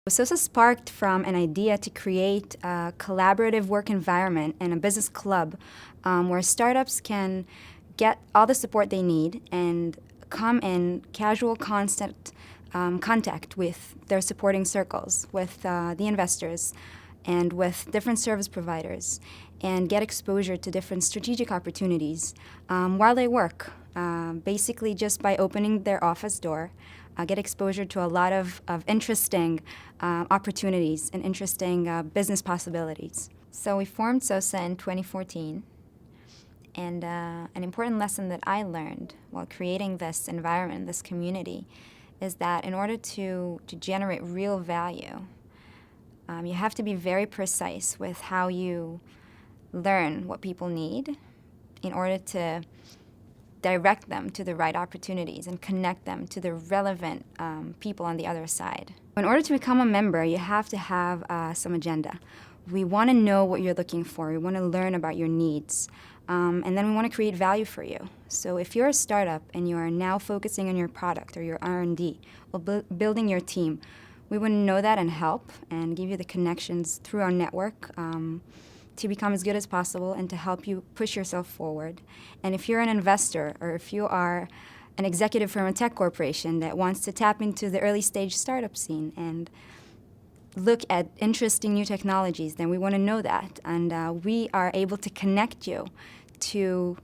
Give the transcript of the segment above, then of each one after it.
SOSA sparked from an idea to create a collaborative work environment and a business club where startups can get all the support they need and come in casual, constant contact with their supporting circles, with the investors, and with different service providers, and get exposure to different strategic opportunities while they work, basically just by opening their office door. Get exposure to a lot of interesting opportunities and interesting business possibilities. So we formed SOSA in 2014, and an important lesson that I learned while creating this environment, this community, is that in order to generate real value, you have to be very precise with how you learn what people need in order to direct them to the right opportunities and connect them to the relevant people on the other side. In order to become a member, you have to have some agenda. We want to know what you're looking for. We want to learn about your needs. And then we want to create value for you. So if you're a startup and you are now focusing on your product or your R&D or building your team, we want to know that and help and give you the connections through our network to become as good as possible and to help you push yourself forward. And if you're an investor or if you are an executive from a tech corporation that wants to tap into the early stage startup scene and look at interesting new technologies, then we want to know that. And we are able to connect you to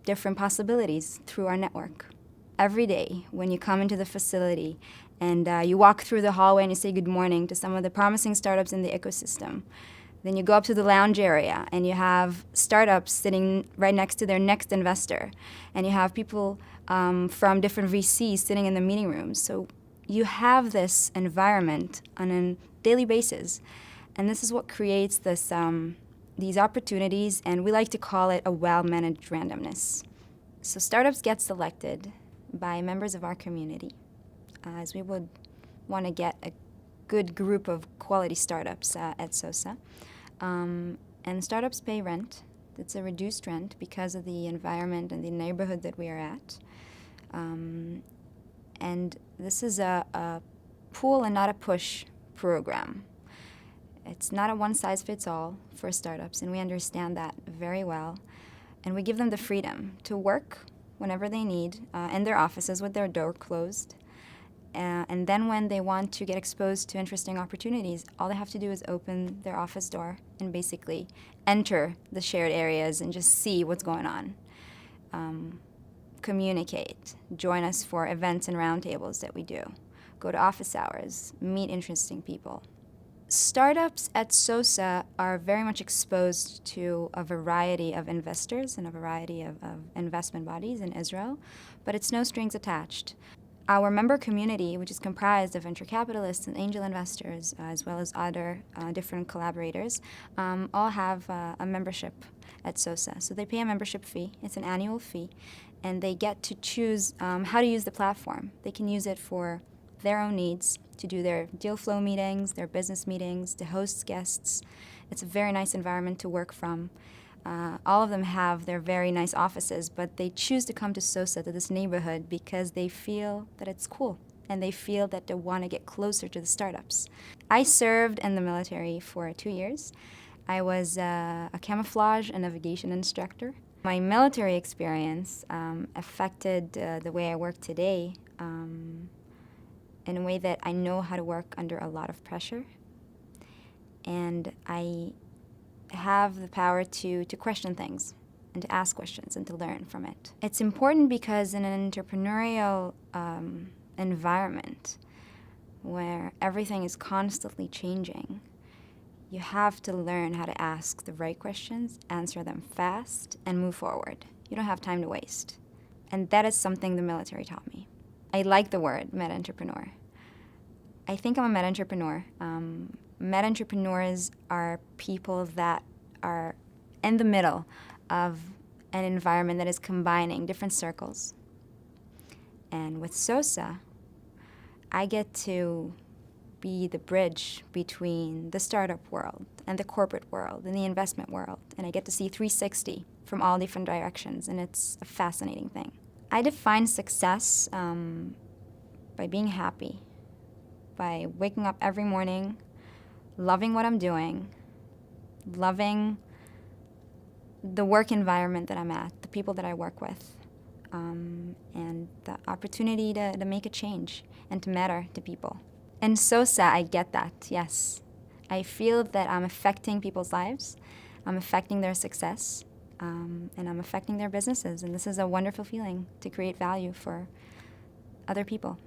different possibilities through our network. Every day when you come into the facility and you walk through the hallway and you say good morning to some of the promising startups in the ecosystem, then you go up to the lounge area and you have startups sitting right next to their next investor. And you have people from different VCs sitting in the meeting rooms. So you have this environment on a daily basis. And this is what creates this, these opportunities, and we like to call it a well-managed randomness. So startups get selected by members of our community, as we would want to get a good group of quality startups at SOSA. And startups pay rent. It's a reduced rent because of the environment and the neighborhood that we are at. And this is a pull and not a push program. It's not a one-size-fits-all for startups, and we understand that very well. And we give them the freedom to work whenever they need in their offices with their door closed. And then when they want to get exposed to interesting opportunities, all they have to do is open their office door and basically enter the shared areas and just see what's going on. Communicate, join us for events and roundtables that we do, go to office hours, meet interesting people. Startups at SOSA are very much exposed to a variety of investors and a variety of investment bodies in Israel, but it's no strings attached. Our member community, which is comprised of venture capitalists and angel investors, as well as other different collaborators, all have a membership at SOSA. So they pay a membership fee. It's an annual fee. And they get to choose how to use the platform. They can use it for their own needs, to do their deal flow meetings, their business meetings, to host guests. It's a very nice environment to work from. All of them have their very nice offices, but they choose to come to SOSA, to this neighborhood, because they feel that it's cool, and they feel that they want to get closer to the startups. I served in the military for 2 years. I was a camouflage and navigation instructor. My military experience affected the way I work today in a way that I know how to work under a lot of pressure, and I have the power to question things and to ask questions and to learn from it. It's important because in an entrepreneurial environment where everything is constantly changing, you have to learn how to ask the right questions, answer them fast, and move forward. You don't have time to waste. And that is something the military taught me. I like the word meta-entrepreneur. I think I'm a meta-entrepreneur. Meta-entrepreneurs are people that are in the middle of an environment that is combining different circles. And with SOSA, I get to be the bridge between the startup world and the corporate world and the investment world. And I get to see 360 from all different directions, and it's a fascinating thing. I define success by being happy, by waking up every morning, loving what I'm doing, loving the work environment that I'm at, the people that I work with, and the opportunity to make a change and to matter to people. In SOSA, I get that, yes. I feel that I'm affecting people's lives, I'm affecting their success, and I'm affecting their businesses. And this is a wonderful feeling to create value for other people.